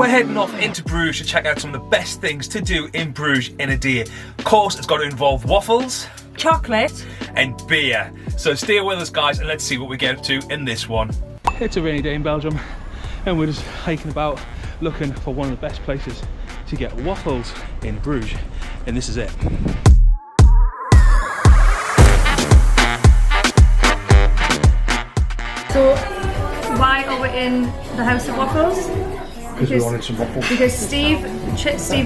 We're heading off into Bruges to check out some of the best things to do in Bruges in a day. Of course, it's got to involve waffles, chocolate, and beer. So stay with us, guys, and let's see what we get up to in this one. It's a rainy day in Belgium, and we're just hiking about looking for one of the best places to get waffles in Bruges, and this is it. So why are we in the House of Waffles? Because we wanted some waffles. Because Steve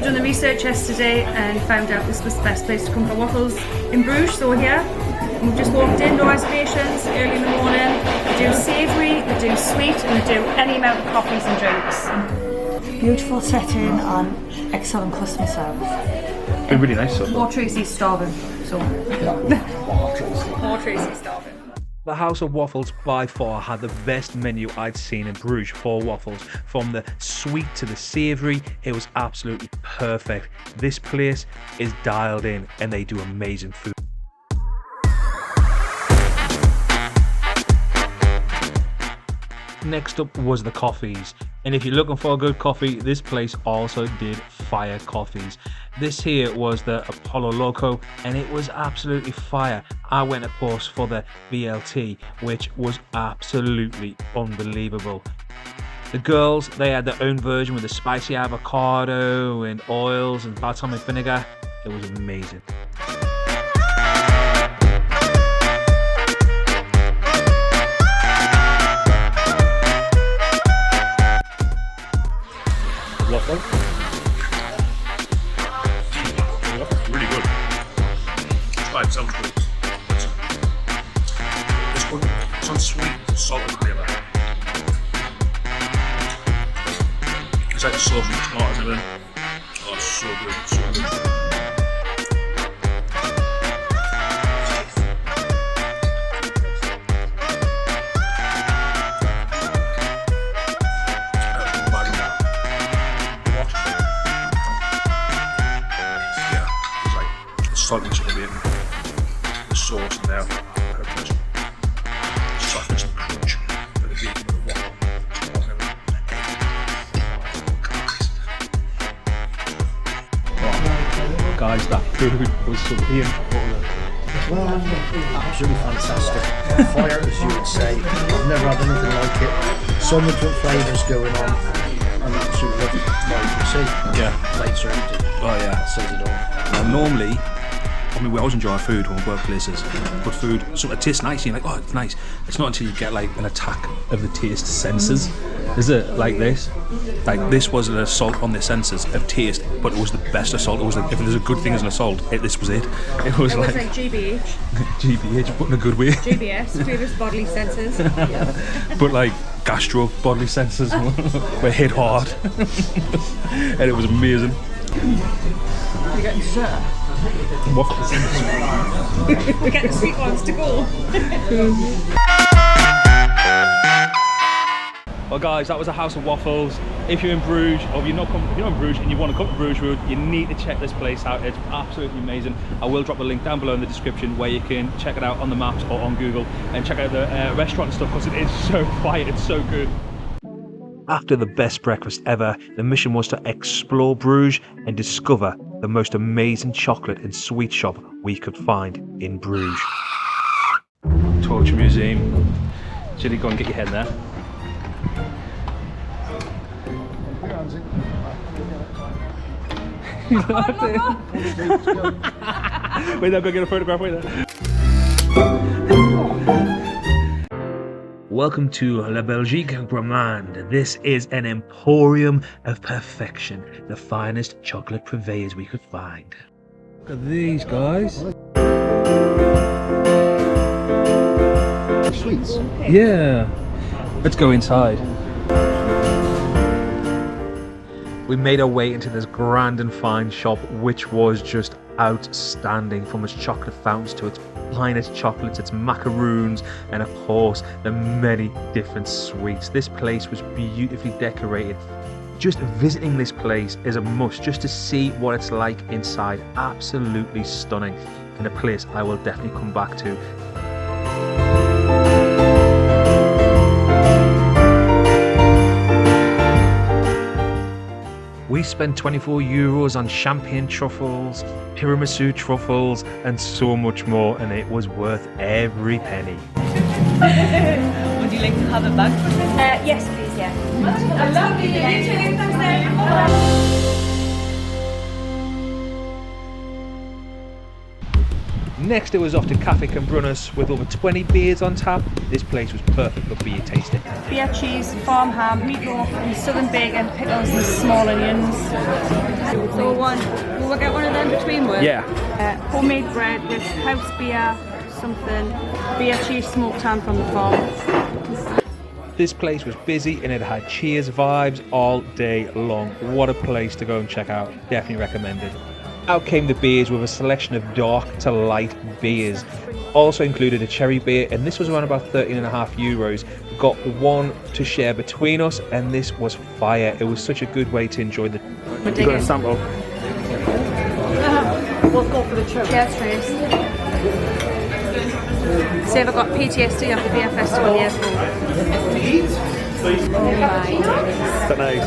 done the research yesterday and found out this was the best place to come for waffles in Bruges, so we're here. And we've just walked in, no reservations, early in the morning. They do savoury, they do sweet, and they do any amount of coffees and drinks. Beautiful setting and excellent customer service. Been really nice so far. Poor Tracy's starving, so. Yeah. Poor Tracy's starving. The House of Waffles by far had the best menu I'd seen in Bruges for waffles. From the sweet to the savoury, it was absolutely perfect. This place is dialed in and they do amazing food. Next up was the coffees, and if you're looking for a good coffee, this place also did fire coffees. This here was the Apollo Loco, and it was absolutely fire. I went, of course, for the BLT, which was absolutely unbelievable. The girls, they had their own version with the spicy avocado and oils and balsamic vinegar. It was amazing. Waffle. Really good. It's by itself good. This one, it's on sweet, salted flavour. It's like the sauce with tomatoes in it. Oh, it's so good, so good. Saltiness of the bacon, the sauce now, softness and crunch of the bacon and the waffle. Oh, guys, that food was so Absolutely fantastic. Fire, as you would say. I've never had anything like it. So many different flavours going on. And absolutely love it. Well, you can see. Yeah. Plates are empty. Oh yeah. That says it all. Now, normally, I mean, we always enjoy food when we work places, but food sort of tastes nice, and you're like, oh, it's nice. It's not until you get like an attack of the taste senses. Is it like this? Like, this was an assault on the senses of taste, but it was the best assault. It was like, if there's a good thing as an assault, this was it. It was like GBH. GBH, but in a good way. GBS, previous bodily senses. But like gastro bodily senses were hit hard, and it was amazing. You're getting dessert. Waffles. We're getting sweet ones to go. Well guys, that was a House of Waffles. If you're in Bruges, or if you're not in Bruges and you want to come to Bruges Road, you need to check this place out. It's absolutely amazing. I will drop the link down below in the description where you can check it out on the maps or on Google and check out the restaurant and stuff, because it is so fire, it's so good. After the best breakfast ever, the mission was to explore Bruges and discover the most amazing chocolate and sweet shop we could find in Bruges. Torture Museum. Should you go and get your head there? Wait, I'll go get a photograph. Wait there. Welcome to La Belgique Gourmand. This is an emporium of perfection, the finest chocolate purveyors we could find. Look at these guys. Sweets. Yeah. Let's go inside. We made our way into this grand and fine shop, which was just outstanding, from its chocolate fountains to its finest chocolates, its macaroons, and of course the many different sweets. This place was beautifully decorated. Just visiting this place is a must, just to see what it's like inside. Absolutely stunning, and a place I will definitely come back to. We spent €24 on champagne truffles, tiramisu truffles, and so much more, and it was worth every penny. Would you like to have it back for me? Yes, please, yeah. I love you. Thanks, Next it was off to Café Cambrunas with over 20 beers on tap. This place was perfect for beer tasting. Beer, cheese, farm ham, meatloaf, and southern bacon, pickles, and small onions. So we'll get one of them between work. Yeah. Homemade bread with house beer, something, beer, cheese, smoked ham from the farm. This place was busy and it had Cheers vibes all day long. What a place to go and check out. Definitely recommended. Out came the beers with a selection of dark to light beers. Also included a cherry beer, and this was around about €13.50. We got one to share between us, and this was fire. It was such a good way to enjoy the... You got a sample? We'll go for the cherry. Cheers, Trace. See if I got PTSD off the beer festival years ago. Is that nice?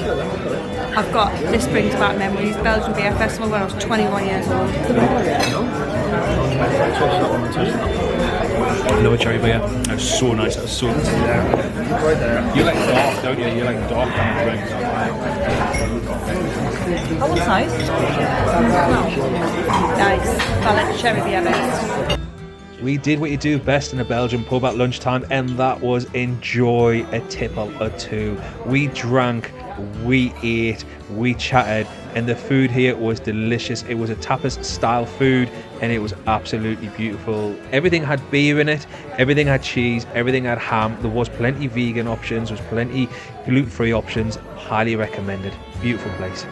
I've got, this brings back memories, Belgium Beer Festival when I was 21 years old. Another cherry beer. That was so nice. That was so good. You like dark, don't you? You like dark kind of drinks. That was nice. Nice. I like cherry beer best. We did what you do best in a Belgian pub at lunchtime, and that was enjoy a tipple or two. We drank, we ate, we chatted, and the food here was delicious. It was a tapas style food, and it was absolutely beautiful. Everything had beer in it, everything had cheese, everything had ham. There was plenty vegan options, there was plenty gluten-free options. Highly recommended. Beautiful place.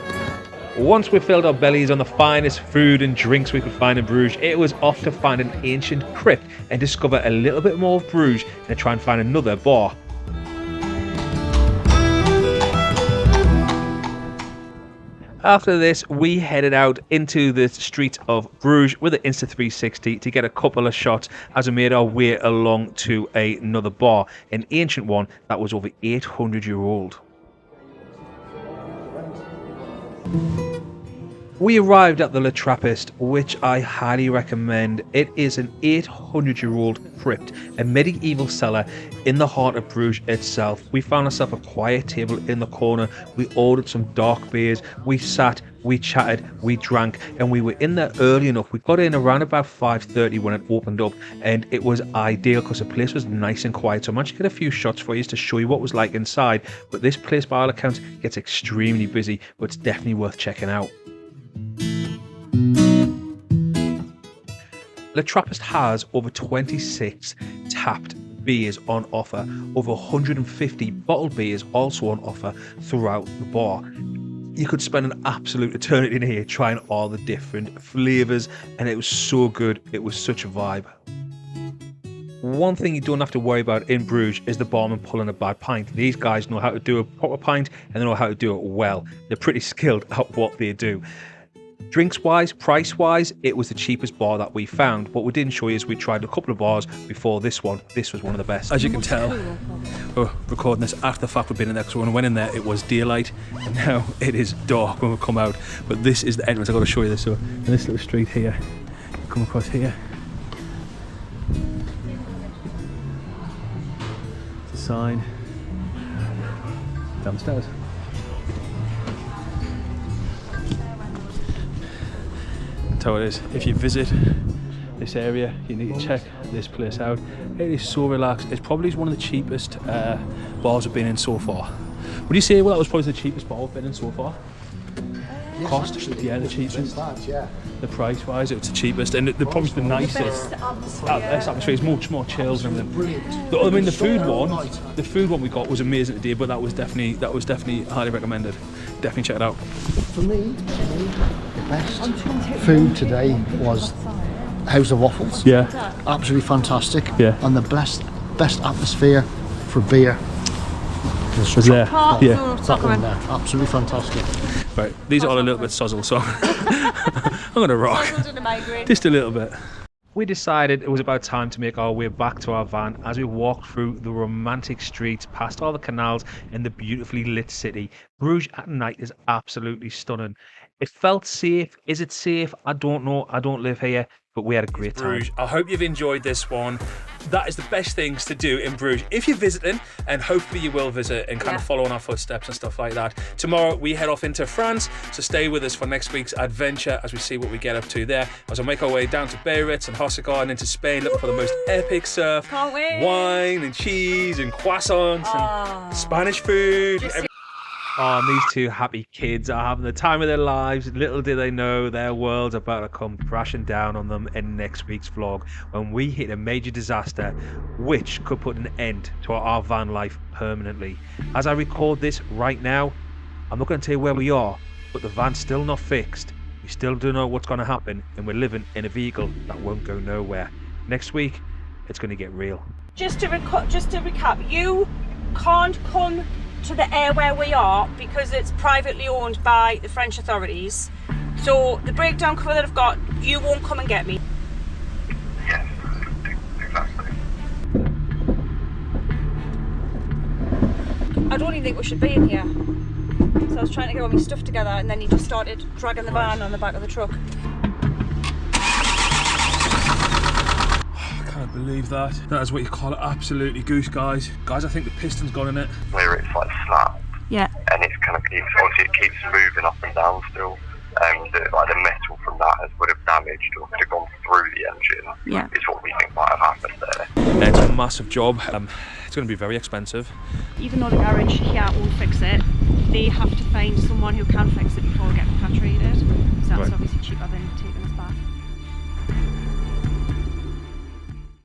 Once we filled our bellies on the finest food and drinks we could find in Bruges, it was off to find an ancient crypt and discover a little bit more of Bruges and try and find another bar. After this, we headed out into the streets of Bruges with an Insta360 to get a couple of shots as we made our way along to another bar, an ancient one that was over 800-year-old. We arrived at the Le Trappist, which I highly recommend. It is an 800-year-old crypt, a medieval cellar in the heart of Bruges itself. We found ourselves a quiet table in the corner. We ordered some dark beers. We sat, we chatted, we drank, and we were in there early enough. We got in around about 5:30 when it opened up, and it was ideal because the place was nice and quiet. So I managed to get a few shots for you to show you what it was like inside. But this place, by all accounts, gets extremely busy, but it's definitely worth checking out. Le Trappist has over 26 tapped beers on offer, over 150 bottled beers also on offer throughout the bar. You could spend an absolute eternity in here trying all the different flavours, and it was so good. It was such a vibe. One thing you don't have to worry about in Bruges is the barman pulling a bad pint. These guys know how to do a proper pint, and they know how to do it well. They're pretty skilled at what they do. Drinks wise, price wise, it was the cheapest bar that we found. What we didn't show you is we tried a couple of bars before this one. This was one of the best. As you can tell, we're recording this after the fact we've been in there, because when we went in there it was daylight and now it is dark when we come out. But this is the entrance. I've got to show you this. So in this little street here, you come across here. It's a sign downstairs. How it is. If you visit this area, you need to check this place out. It is so relaxed. It's probably one of the cheapest bars we've been in so far. Would you say, well, that was probably the cheapest bar we've been in so far? Yes, Cost? actually, Yeah, the cheapest. Yeah. The price wise, it's the cheapest, and the probably the nicest. Best atmosphere is much more chilled and everything. Brilliant. I mean, the food one we got was amazing today, but that was definitely highly recommended. Definitely check it out. For me, the best food today was House of Waffles. Yeah. Absolutely fantastic. Yeah. And the best atmosphere for beer Was there? Park, Yeah. that one there. Absolutely fantastic. Right, these are all a little bit sozzle, so I'm gonna rock just a little bit. we decided it was about time to make our way back to our van as we walked through the romantic streets, past all the canals and the beautifully lit city. Bruges at night is absolutely stunning. It felt safe. Is it safe? I don't know. I don't live here, but we had a great time. Bruges. I hope you've enjoyed this one. That is the best things to do in Bruges if you're visiting, and hopefully you will visit and kind of follow in our footsteps and stuff like that. Tomorrow we head off into France, so stay with us for next week's adventure as we see what we get up to there. As we make our way down to Biarritz and Hossegor and into Spain, looking for the most epic surf, Can't wait. wine and cheese and croissants and Spanish food. And everything. Oh, and these two happy kids are having the time of their lives. Little do they know their world's about to come crashing down on them in next week's vlog when we hit a major disaster which could put an end to our van life permanently. As I record this right now, I'm not going to tell you where we are, but the van's still not fixed. We still don't know what's going to happen, and we're living in a vehicle that won't go nowhere. Next week, it's going to get real. Just to recap, you can't come to the air where we are because it's privately owned by the French authorities. So the breakdown cover that I've got, you won't come and get me. Yes, exactly. I don't even think we should be in here. So I was trying to get all my stuff together and then you just started dragging the van on the back of the truck. I can't believe that. That is what you call it, absolutely goose, guys. Guys, I think the piston's gone in it. Where it's like flat, Yeah. and it's kind of obviously it keeps moving up and down still. Like the metal from that would have damaged or could have gone through the engine. Yeah. Is what we think might have happened there. It's a massive job. It's going to be very expensive. Even though the garage here won't fix it, they have to find someone who can fix it before we get repatriated. So that's Right. obviously cheaper than taking us back.